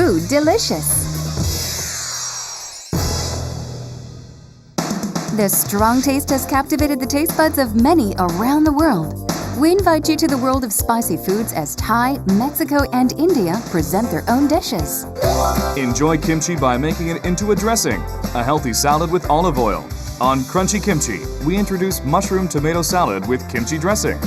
Foodelicious. The strong taste has captivated the taste buds of many around the world. We invite you to the world of spicy foods as Thai, Mexico, and India present their own dishes. Enjoy kimchi by making it into a dressing, a healthy salad with olive oil. On Crunchy Kimchi, we introduce mushroom tomato salad with kimchi dressing.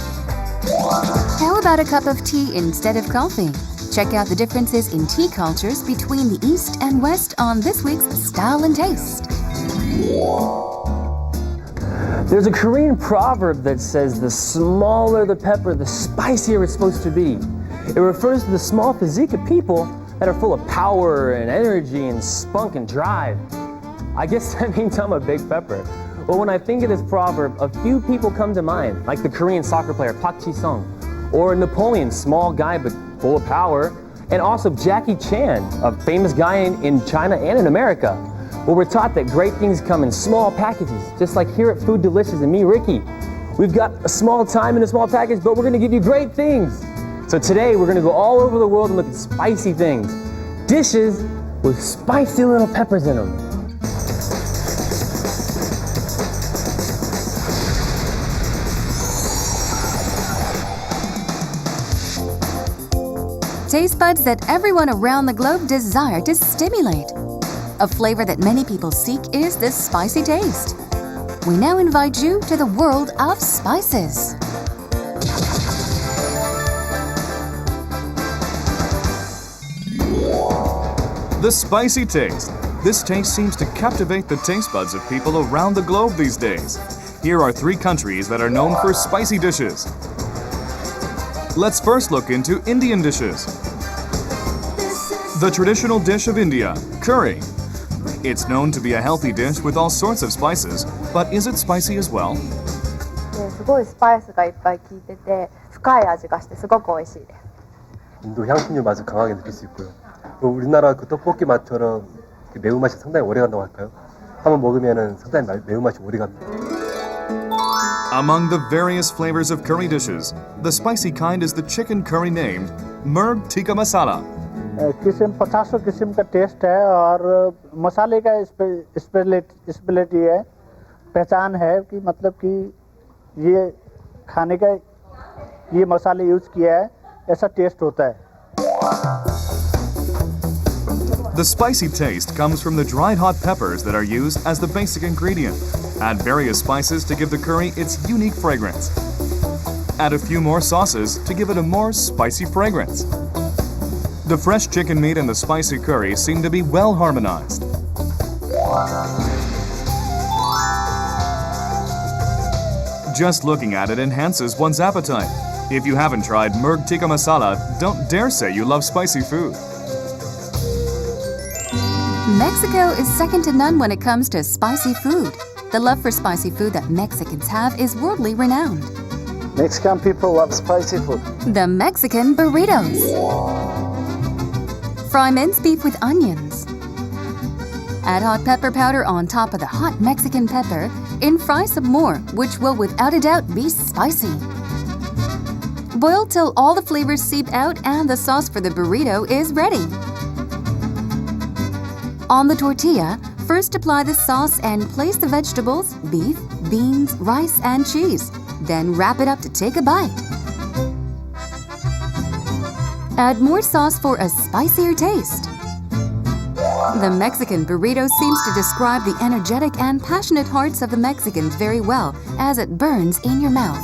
How about a cup of tea instead of coffee? Check out the differences in tea cultures between the East and West on this week's Style and Taste. There's a Korean proverb that says the smaller the pepper, the spicier it's supposed to be. It refers to the small physique of people that are full of power and energy and spunk and drive. I guess that means I'm a big pepper. But when I think of this proverb, a few people come to mind, like the Korean soccer player Park Ji-sung, or Napoleon, small guy but full of power, and also Jackie Chan, a famous guy in China and in America. Well, we're taught that great things come in small packages, just like here at Foodelicious and me, Ricky. We've got a small time in a small package, but we're gonna give you great things. So today, we're gonna go all over the world and look at spicy things. Dishes with spicy little peppers in them. Taste buds that everyone around the globe desire to stimulate. A flavor that many people seek is the spicy taste. We now invite you to the world of spices. The spicy taste. This taste seems to captivate the taste buds of people around the globe these days. Here are 3 countries that are known for spicy dishes. Let's first look into Indian dishes. The traditional dish of India, curry. It's known to be a healthy dish with all sorts of spices, but is it spicy as well? すごいスパイスがいっぱい効いてて深い味がしてすごく美味しいです。 인도 향신료 맛을 강하게 느낄 수 있고요. 또 우리나라 그 떡볶이 맛처럼 매운맛이 상당히 오래 간다고 할까요? 한번 먹으면은 상당히 매운맛이 오래 갑니다. Among the various flavors of curry dishes, the spicy kind is the chicken curry named Murg Tikka Masala. किस्म 50 किस्म का test है और मसाले का speciality है, पहचान है कि मतलब कि ये खाने का ये मसाले यूज किया है, ऐसा टेस्ट होता है. The spicy taste comes from the dried hot peppers that are used as the basic ingredient. Add various spices to give the curry its unique fragrance. Add a few more sauces to give it a more spicy fragrance. The fresh chicken meat and the spicy curry seem to be well harmonized. Just looking at it enhances one's appetite. If you haven't tried Murg Tikka Masala, don't dare say you love spicy food. Mexico is second to none when it comes to spicy food. The love for spicy food that Mexicans have is worldly renowned. Mexican people love spicy food. The Mexican burritos. Fry minced beef with onions. Add hot pepper powder on top of the hot Mexican pepper and fry some more, which will without a doubt be spicy. Boil till all the flavors seep out and the sauce for the burrito is ready. On the tortilla, first apply the sauce and place the vegetables, beef, beans, rice, and cheese. Then wrap it up to take a bite. Add more sauce for a spicier taste. The Mexican burrito seems to describe the energetic and passionate hearts of the Mexicans very well, as it burns in your mouth.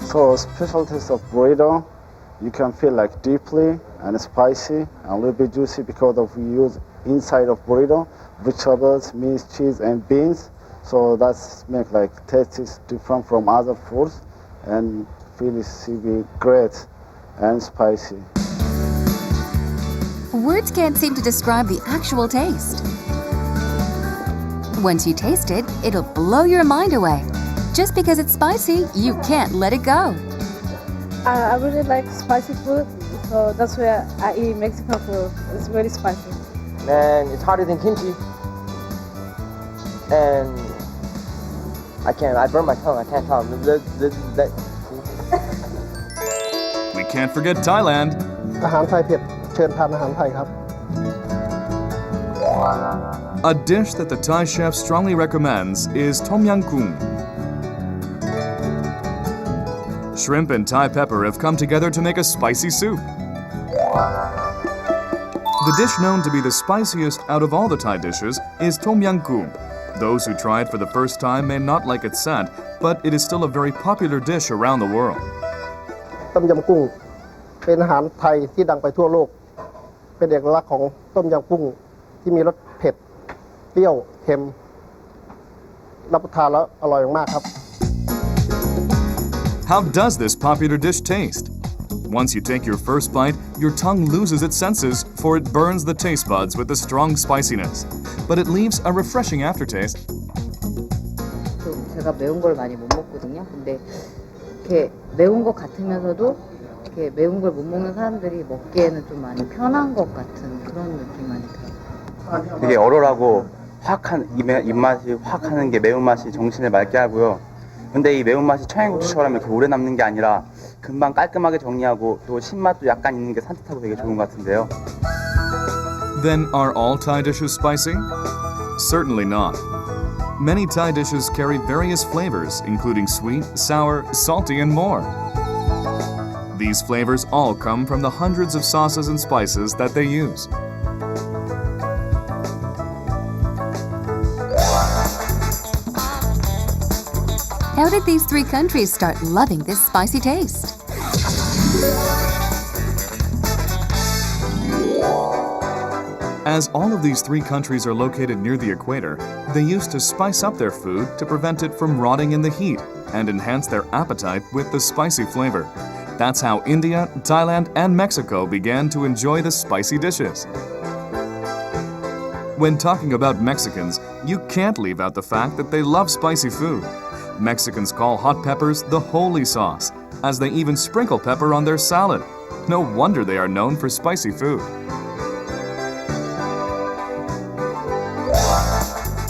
So special taste of burrito, you can feel like deeply and spicy and a little bit juicy because of we use inside of burrito vegetables, meat, cheese, and beans. So that's make like taste is different from other foods and feel it to be great and spicy. Words can't seem to describe the actual taste. Once you taste it, it'll blow your mind away. Just because it's spicy, you can't let it go. I really like spicy food, so that's why I eat Mexican food. It's very spicy. Man, it's hotter than kimchi. And I burn my tongue, I can't talk. We can't forget Thailand. อาหารไทยเผ็ดเชิญทานอาหารไทยครับ A dish that the Thai chef strongly recommends is tom yum goong. Shrimp and Thai pepper have come together to make a spicy soup. The dish known to be the spiciest out of all the Thai dishes is tom yum goong. Those who try it for the first time may not like its scent, but it is still a very popular dish around the world. ต้มยำกุ้งเป็นอาหารไทยที่ดังไปทั่วโลกเป็นเอกลักษณ์ของต้มยำกุ้งที่มีรสเผ็ดเปรี้ยวเค็มรับประทานแล้วอร่อยมากครับ How does this popular dish taste? Once you take your first bite, your tongue loses its senses, for it burns the taste buds with the strong spiciness. But it leaves a refreshing aftertaste. 제가 매운 걸 많이 못 먹거든요. 근데 이렇게 매운 것 같으면서도 이렇게 매운 걸 못 먹는 사람들이 먹기에는 좀 많이 편한 것 같은 그런 느낌 많이 들어요. 되게 얼얼하고 확한 입맛이 확 하는 게 매운맛이 정신을 맑게 하고요. 근데 이 매운맛이 청양고추처럼 이렇게 오래 남는 게 아니라 금방 깔끔하게 정리하고 또 신맛도 약간 있는 게 산뜻하고 되게 좋은 것 같은데요. Then are all Thai dishes spicy? Certainly not. Many Thai dishes carry various flavors, including sweet, sour, salty, and more. These flavors all come from the hundreds of sauces and spices that they use. How did these three countries start loving this spicy taste? As all of these three countries are located near the equator, they used to spice up their food to prevent it from rotting in the heat and enhance their appetite with the spicy flavor. That's how India, Thailand, and Mexico began to enjoy the spicy dishes. When talking about Mexicans, you can't leave out the fact that they love spicy food. Mexicans call hot peppers the holy sauce, as they even sprinkle pepper on their salad. No wonder they are known for spicy food.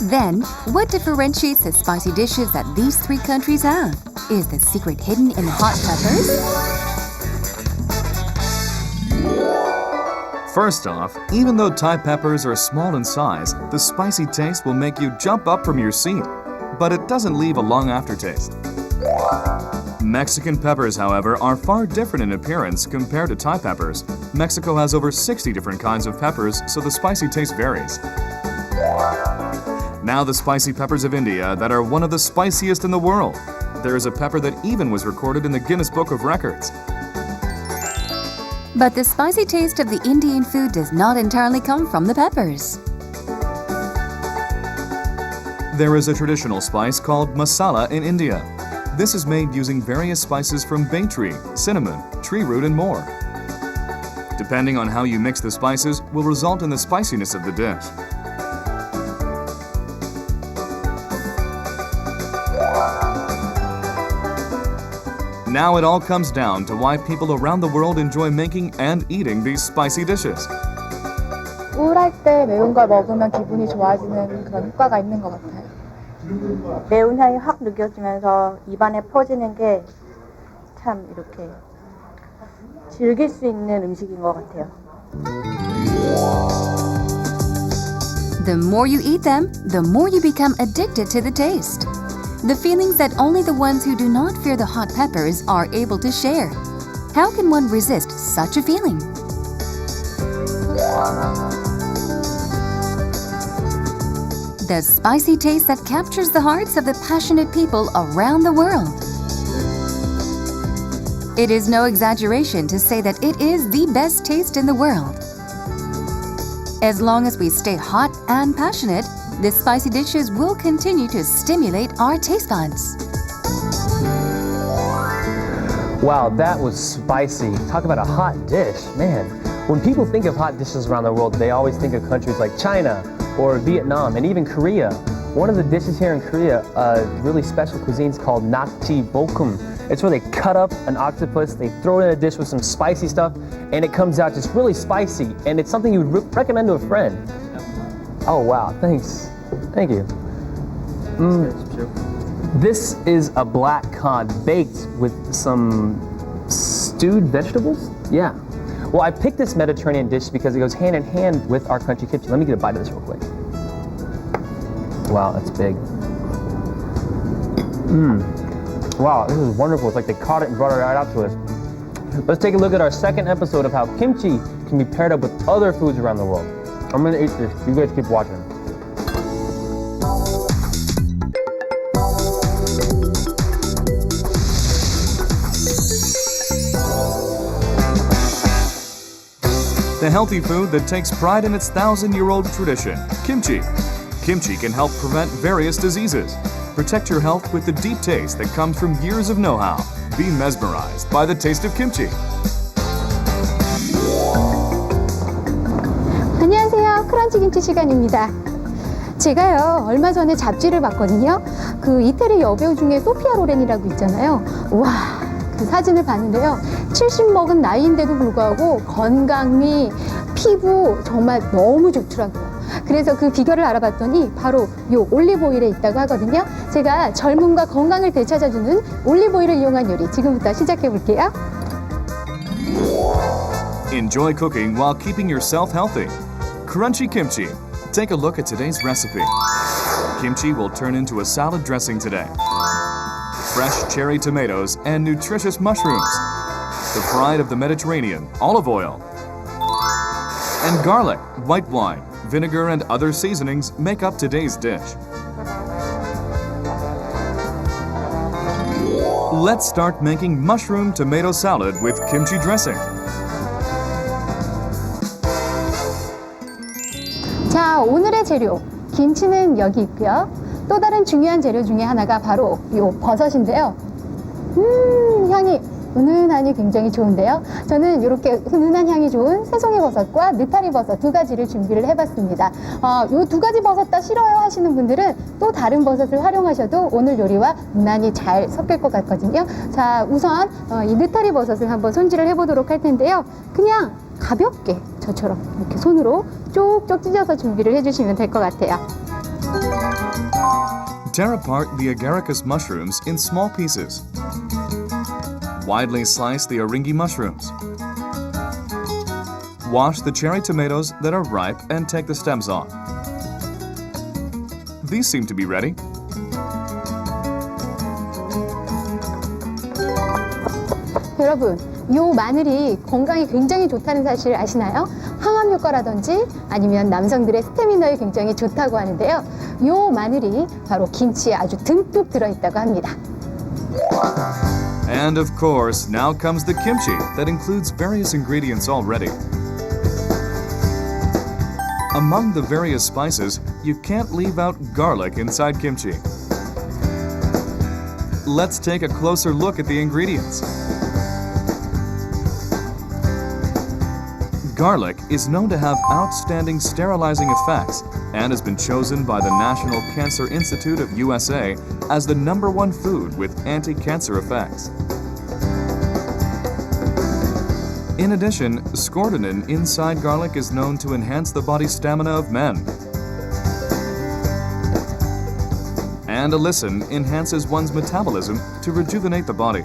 Then, what differentiates the spicy dishes that these three countries have? Is the secret hidden in the hot peppers? First off, even though Thai peppers are small in size, the spicy taste will make you jump up from your seat. But it doesn't leave a long aftertaste. Mexican peppers, however, are far different in appearance compared to Thai peppers. Mexico has over 60 different kinds of peppers, so the spicy taste varies. Now the spicy peppers of India that are one of the spiciest in the world. There is a pepper that even was recorded in the Guinness Book of Records. But the spicy taste of the Indian food does not entirely come from the peppers. There is a traditional spice called masala in India. This is made using various spices from bay tree, cinnamon, tree root, and more. Depending on how you mix the spices will result in the spiciness of the dish. Now it all comes down to why people around the world enjoy making and eating these spicy dishes. 우울할 때 매운 걸 먹으면 기분이 좋아지는 그런 효과가 있는 것 같아요. 매운 향이 확 느껴지면서 입안에 퍼지는 게 참 이렇게 즐길 수 있는 음식인 것 같아요. The more you eat them, the more you become addicted to the taste. The feelings that only the ones who do not fear the hot peppers are able to share. How can one resist such a feeling? The spicy taste that captures the hearts of the passionate people around the world. It is no exaggeration to say that it is the best taste in the world. As long as we stay hot and passionate, the spicy dishes will continue to stimulate our taste buds. Wow, that was spicy. Talk about a hot dish, man. When people think of hot dishes around the world, they always think of countries like China or Vietnam and even Korea. One of the dishes here in Korea, really special cuisine is called nakji bokum. It's where they cut up an octopus, they throw it in a dish with some spicy stuff, and it comes out just really spicy. And it's something you would recommend to a friend. Oh wow, thanks. Thank you. This is a black cod baked with some stewed vegetables? Yeah. Well, I picked this Mediterranean dish because it goes hand in hand with our crunchy kimchi. Let me get a bite of this real quick. Wow, that's big. Wow, this is wonderful. It's like they caught it and brought it right out to us. Let's take a look at our second episode of how kimchi can be paired up with other foods around the world. I'm gonna eat this. You guys keep watching. The healthy food that takes pride in its 1,000-year-old tradition, kimchi. Kimchi can help prevent various diseases. Protect your health with the deep taste that comes from years of know-how. Be mesmerized by the taste of kimchi. 안녕하세요. 크런치 김치 시간입니다. 제가요 얼마 전에 잡지를 봤거든요. 그 이태리 여배우 중에 소피아 로렌이라고 있잖아요. 와, 그 사진을 봤는데요. 70 먹은 나이인데도 불구하고 건강미, 피부 정말 너무 좋더라고요. 그래서 그 비결을 알아봤더니 바로 요 올리브오일에 있다고 하거든요. 제가 젊음과 건강을 되찾아주는 올리브오일을 이용한 요리 지금부터 시작해 볼게요. Enjoy cooking while keeping yourself healthy. Crunchy Kimchi. Take a look at today's recipe. Kimchi will turn into a salad dressing today. Fresh cherry tomatoes and nutritious mushrooms. The pride of the Mediterranean, olive oil. And garlic, white wine, vinegar and other seasonings make up today's dish. Let's start making mushroom tomato salad with kimchi dressing. 자, 오늘의 재료 김치는 여기 있고요. 또 다른 중요한 재료 중에 하나가 바로 요 버섯인데요. 향이 은은하니 굉장히 좋은데요. 저는 이렇게 은은한 향이 좋은 새송이 버섯과 느타리 버섯 두 가지를 준비를 해봤습니다. 요 두 가지 버섯 다 싫어요 하시는 분들은 또 다른 버섯을 활용하셔도 오늘 요리와 무난히 잘 섞일 것 같거든요. 자, 우선 이 느타리 버섯을 한번 손질을 해보도록 할 텐데요. 그냥 가볍게 저처럼 이렇게 손으로 쪽쪽 찢어서 준비를 해주시면 될 것 같아요. Tear apart the agaricus mushrooms in small pieces. Widely slice the Arirang mushrooms. Wash the cherry tomatoes that are ripe and take the stems off. These seem to be ready. 여러분, 요 마늘이 건강에 굉장히 좋다는 사실 아시나요? 항암 효과라든지 아니면 남성들의 스태미너에 굉장히 좋다고 하는데요. 요 마늘이 바로 김치에 아주 듬뿍 들어있다고 합니다. And of course, now comes the kimchi that includes various ingredients already. Among the various spices, you can't leave out garlic inside kimchi. Let's take a closer look at the ingredients. Garlic is known to have outstanding sterilizing effects and has been chosen by the National Cancer Institute of USA as the #1 food with anti-cancer effects. In addition, scordonin inside garlic is known to enhance the body stamina of men. And allicin enhances one's metabolism to rejuvenate the body.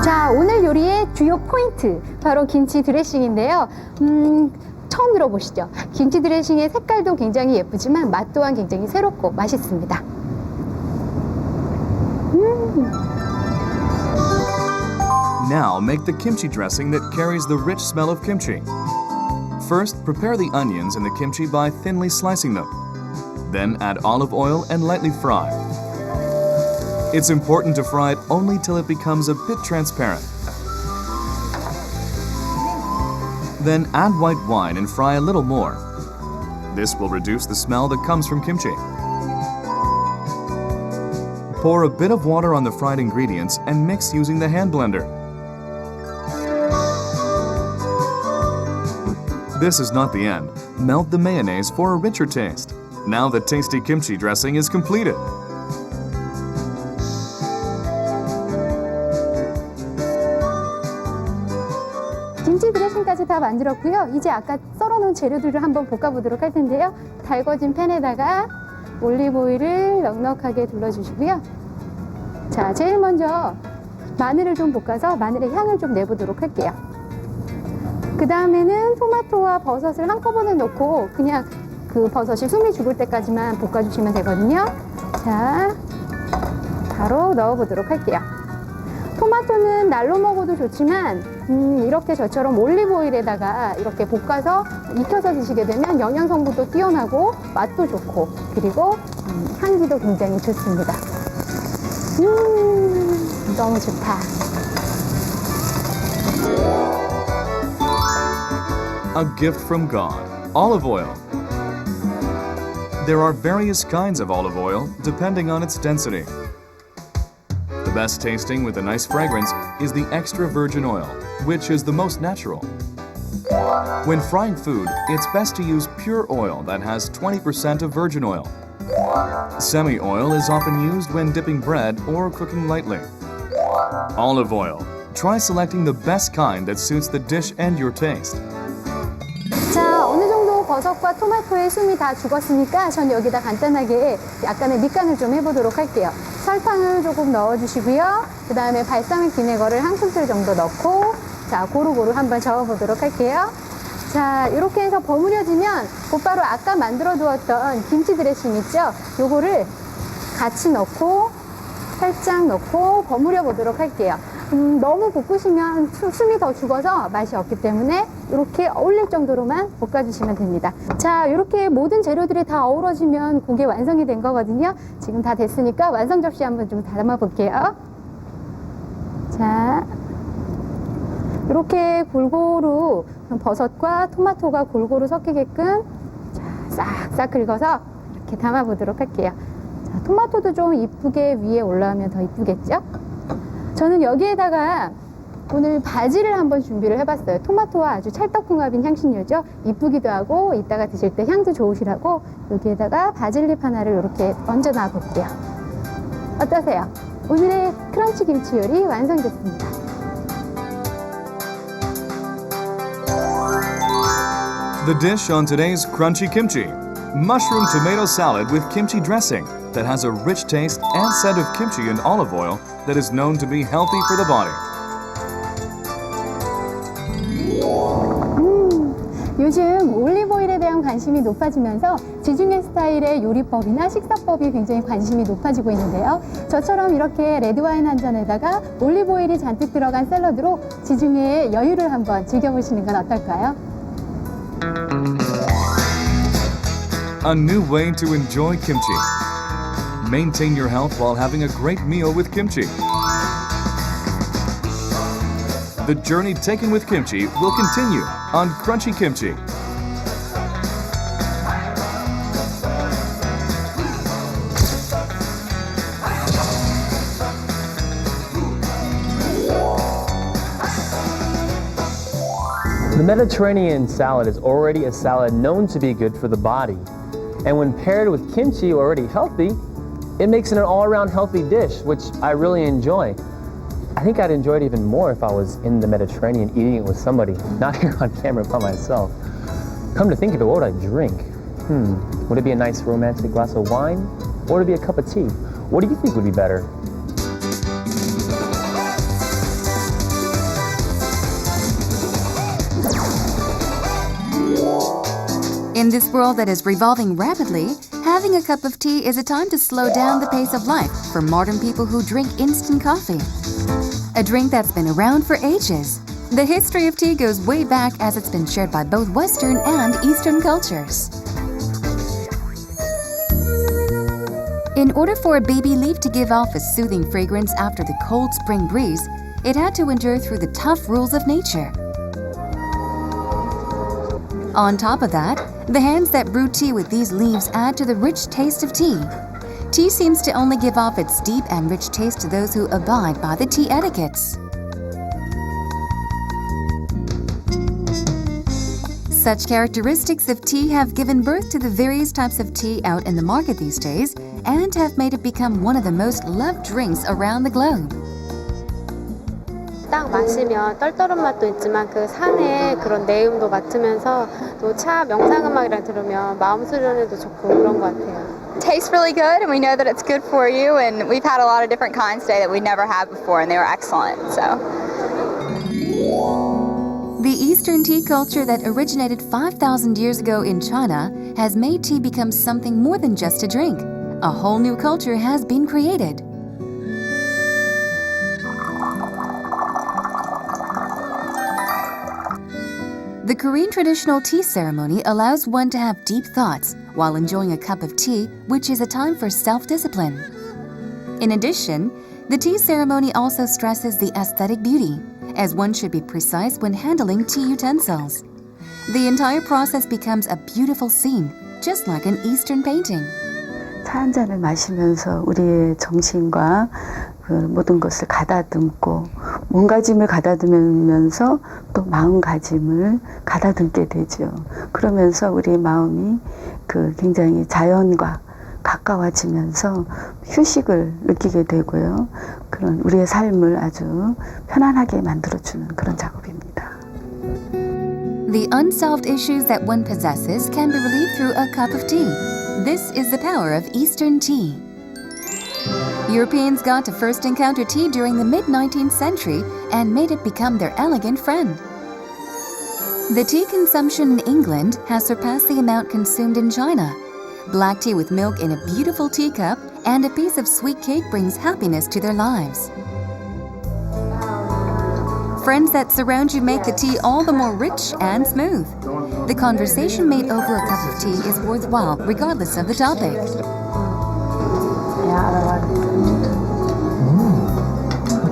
자, 오늘 요리의 주요 포인트 바로 김치 드레싱인데요. 처음 들어보시죠? 김치 드레싱의 색깔도 굉장히 예쁘지만 맛 또한 굉장히 새롭고 맛있습니다. Now make the kimchi dressing that carries the rich smell of kimchi. First, prepare the onions in the kimchi by thinly slicing them. Then add olive oil and lightly fry. It's important to fry it only till it becomes a bit transparent. Then add white wine and fry a little more. This will reduce the smell that comes from kimchi. Pour a bit of water on the fried ingredients and mix using the hand blender. This is not the end. Melt the mayonnaise for a richer taste. Now the tasty kimchi dressing is completed. 김치 드레싱까지 다 만들었고요. 이제 아까 썰어놓은 재료들을 한번 볶아보도록 할 텐데요. 달궈진 팬에다가 올리브 오일을 넉넉하게 둘러주시고요. 자, 제일 먼저 마늘을 좀 볶아서 마늘의 향을 좀 내보도록 할게요. 그 다음에는 토마토와 버섯을 한꺼번에 넣고 그냥 그 버섯이 숨이 죽을 때까지만 볶아주시면 되거든요. 자, 바로 넣어보도록 할게요. 토마토는 날로 먹어도 좋지만 이렇게 저처럼 올리브오일에다가 이렇게 볶아서 익혀서 드시게 되면 영양성분도 뛰어나고 맛도 좋고 그리고 향기도 굉장히 좋습니다. 너무 좋다. A gift from God. Olive oil. There are various kinds of olive oil depending on its density. The best tasting with a nice fragrance is the extra virgin oil, which is the most natural. When frying food, it's best to use pure oil that has 20% of virgin oil. Semi-oil is often used when dipping bread or cooking lightly. Olive oil. Try selecting the best kind that suits the dish and your taste. 자, 어느 정도 버섯과 토마토의 숨이 다 죽었으니까 전 여기다 간단하게 약간의 밑간을 좀 해보도록 할게요. 설탕을 조금 넣어주시고요. 그 다음에 발사믹 비네거를 한 큰술 정도 넣고 자, 고루고루 한번 저어보도록 할게요. 자, 이렇게 해서 버무려지면 곧바로 아까 만들어 두었던 김치 드레싱 있죠? 요거를 같이 넣고 살짝 넣고 버무려 보도록 할게요. 너무 볶으시면 숨이 더 죽어서 맛이 없기 때문에 이렇게 어울릴 정도로만 볶아주시면 됩니다. 자, 이렇게 모든 재료들이 다 어우러지면 고기 완성이 된 거거든요. 지금 다 됐으니까 완성 접시 한번 좀 담아 볼게요. 자, 이렇게 골고루 버섯과 토마토가 골고루 섞이게끔 싹싹 긁어서 이렇게 담아 보도록 할게요. 자, 토마토도 좀 이쁘게 위에 올라오면 더 이쁘겠죠? 저는 여기에다가 오늘 바질을 한번 준비를 해봤어요. 토마토와 아주 찰떡궁합인 향신료죠. 이쁘기도 하고 이따가 드실 때 향도 좋으시라고 여기에다가 바질잎 하나를 이렇게 얹어 놔 볼게요. 어떠세요? 오늘의 크런치 김치 요리 완성됐습니다. The dish on today's Crunchy Kimchi. Mushroom tomato salad with kimchi dressing that has a rich taste and scent of kimchi and olive oil that is known to be healthy for the body. 요즘 올리브오일에 대한 관심이 높아지면서 지중해 스타일의 요리법이나 식사법이 굉장히 관심이 높아지고 있는데요. 저처럼 이렇게 레드와인 한 잔에다가 올리브오일이 잔뜩 들어간 샐러드로 지중해의 여유를 한번 즐겨보시는 건 어떨까요? A new way to enjoy kimchi. Maintain your health while having a great meal with kimchi. The journey taken with kimchi will continue on Crunchy Kimchi. The Mediterranean salad is already a salad known to be good for the body. And when paired with kimchi, already healthy, it makes it an all-around healthy dish, which I really enjoy. I think I'd enjoy it even more if I was in the Mediterranean eating it with somebody, not here on camera by myself. Come to think of it, what would I drink? Would it be a nice romantic glass of wine? Or would it be a cup of tea? What do you think would be better? In this world that is revolving rapidly, having a cup of tea is a time to slow down the pace of life for modern people who drink instant coffee. A drink that's been around for ages. The history of tea goes way back as it's been shared by both Western and Eastern cultures. In order for a baby leaf to give off a soothing fragrance after the cold spring breeze, it had to endure through the tough rules of nature. On top of that, the hands that brew tea with these leaves add to the rich taste of tea. Tea seems to only give off its deep and rich taste to those who abide by the tea etiquettes. Such characteristics of tea have given birth to the various types of tea out in the market these days and have made it become one of the most loved drinks around the globe. 딱 마시면 떨떠른 맛도 있지만 그 산의 그런 내음도 맡으면서 또 차 명상음악이랑 들으면 마음 수련에도 좋고 그런 것 같아요. Tastes really good, and we know that it's good for you, and we've had a lot of different kinds today that we never had before, and they were excellent. So The Eastern tea culture that originated 5,000 years ago in China has made tea become something more than just a drink. A whole new culture has been created. The Korean traditional tea ceremony allows one to have deep thoughts while enjoying a cup of tea, which is a time for self-discipline. In addition, the tea ceremony also stresses the aesthetic beauty, as one should be precise when handling tea utensils. The entire process becomes a beautiful scene, just like an Eastern painting. 차 한 잔을 마시면서 우리의 정신과 그 모든 것을 가다듬고 몸가짐을 가다듬으면서 또 마음가짐을 가다듬게 되죠. 그러면서 우리의 마음이 그 굉장히 자연과 가까워지면서 휴식을 느끼게 되고요. 그런 우리의 삶을 아주 편안하게 만들어주는 그런 작업입니다. The unsolved issues that one possesses can be relieved through a cup of tea. This is the power of Eastern tea. Europeans got to first encounter tea during the mid-19th century and made it become their elegant friend. The tea consumption in England has surpassed the amount consumed in China. Black tea with milk in a beautiful teacup and a piece of sweet cake brings happiness to their lives. Friends that surround you make the tea all the more rich and smooth. The conversation made over a cup of tea is worthwhile regardless of the topic.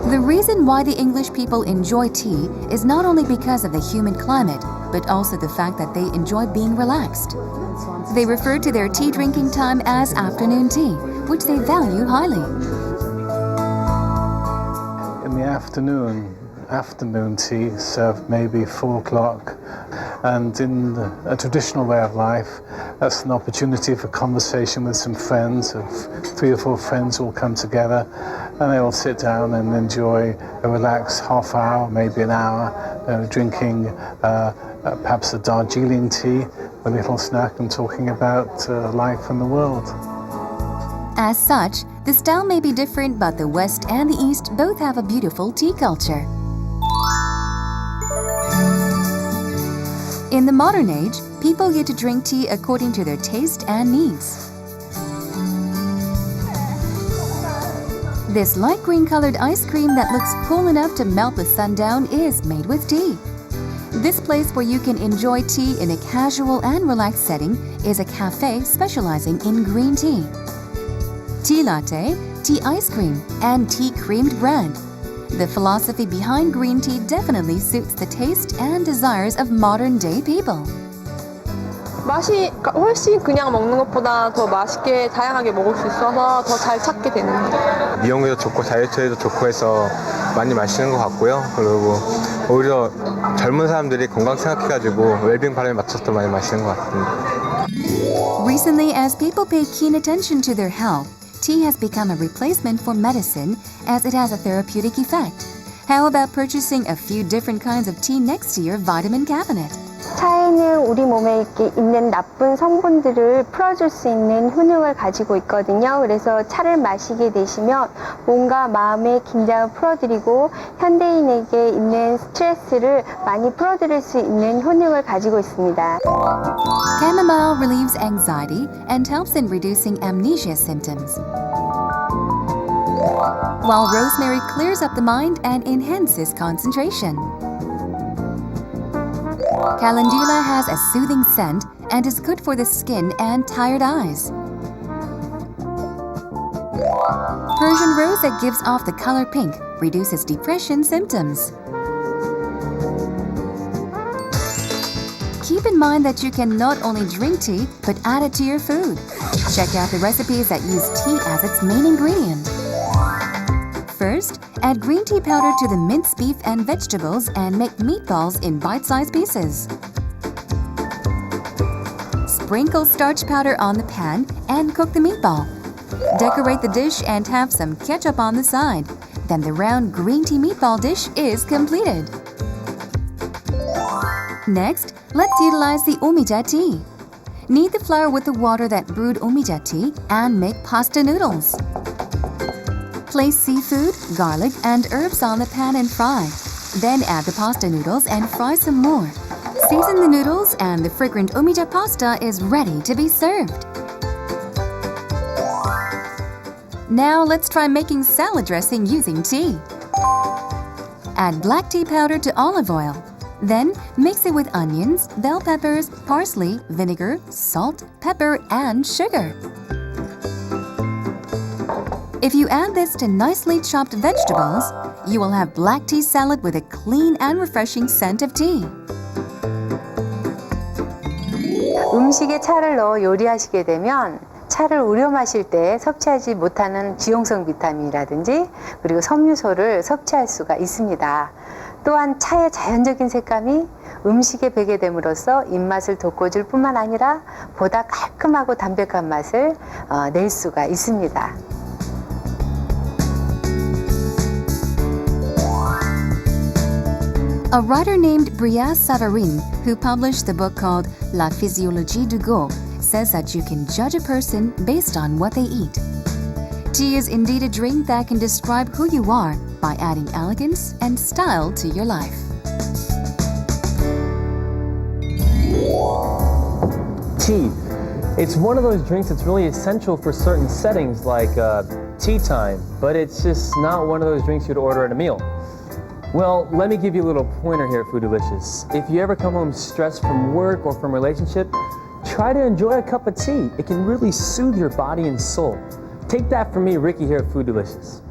The reason why the English people enjoy tea is not only because of the humid climate, but also the fact that they enjoy being relaxed. They refer to their tea drinking time as afternoon tea, which they value highly. In the afternoon tea served maybe 4 o'clock, and in a traditional way of life that's an opportunity for conversation with some friends. Of 3 or 4 friends all come together and they all sit down and enjoy a relaxed half hour, maybe an hour, drinking perhaps a Darjeeling tea, a little snack, and talking about life and the world. As such, the style may be different, but the West and the East both have a beautiful tea culture. In the modern age, people get to drink tea according to their taste and needs. This light green colored ice cream that looks cool enough to melt the sun down is made with tea. This place where you can enjoy tea in a casual and relaxed setting is a cafe specializing in green tea. Tea latte, tea ice cream, and tea creamed bread. The philosophy behind green tea definitely suits the taste and desires of modern-day people. 맛이 훨씬 그냥 먹는 것보다 더 맛있게 다양하게 먹을 수 있어서 더 잘 찾게 되는 것 같아요. 미용에도 좋고 다이어트에도 좋고 해서 많이 마시는 것 같고요. 그리고 오히려 젊은 사람들이 건강 생각해가지고 웰빙 바람에 맞춰서 더 많이 마시는 것 같습니다. Recently, as people pay keen attention to their health, tea has become a replacement for medicine as it has a therapeutic effect. How about purchasing a few different kinds of tea next to your vitamin cabinet? 차에는 우리 몸에 있는 나쁜 성분들을 풀어줄 수 있는 효능을 가지고 있거든요. 그래서 차를 마시게 되시면 몸과 마음의 긴장을 풀어드리고 현대인에게 있는 스트레스를 많이 풀어드릴 수 있는 효능을 가지고 있습니다. Chamomile relieves anxiety and helps in reducing amnesia symptoms, while rosemary clears up the mind and enhances concentration. Calendula has a soothing scent and is good for the skin and tired eyes. Persian rose that gives off the color pink reduces depression symptoms. Keep in mind that you can not only drink tea, but add it to your food. Check out the recipes that use tea as its main ingredient. First, add green tea powder to the minced beef and vegetables and make meatballs in bite-sized pieces. Sprinkle starch powder on the pan and cook the meatball. Decorate the dish and have some ketchup on the side. Then the round green tea meatball dish is completed. Next, let's utilize the omija tea. Knead the flour with the water that brewed omija tea and make pasta noodles. Place seafood, garlic, and herbs on the pan and fry. Then add the pasta noodles and fry some more. Season the noodles and the fragrant omija pasta is ready to be served. Now let's try making salad dressing using tea. Add black tea powder to olive oil. Then mix it with onions, bell peppers, parsley, vinegar, salt, pepper, and sugar. If you add this to nicely chopped vegetables, you will have black tea salad with a clean and refreshing scent of tea. 음식에 차를 넣어 요리하시게 되면 차를 우려 마실 때 섭취하지 못하는 지용성 비타민이라든지 그리고 섬유소를 섭취할 수가 있습니다. 또한 차의 자연적인 색감이 음식에 배게 됨으로써 입맛을 돋궈줄 뿐만 아니라 보다 깔끔하고 담백한 맛을 낼 수가 있습니다. A writer named Brias Savarin, who published the book called La Physiologie du Goût, says that you can judge a person based on what they eat. Tea is indeed a drink that can describe who you are by adding elegance and style to your life. Tea. It's one of those drinks that's really essential for certain settings like tea time, but it's just not one of those drinks you'd order at a meal. Well, let me give you a little pointer here, Foodelicious. If you ever come home stressed from work or from a relationship, try to enjoy a cup of tea. It can really soothe your body and soul. Take that from me, Ricky, here at Foodelicious.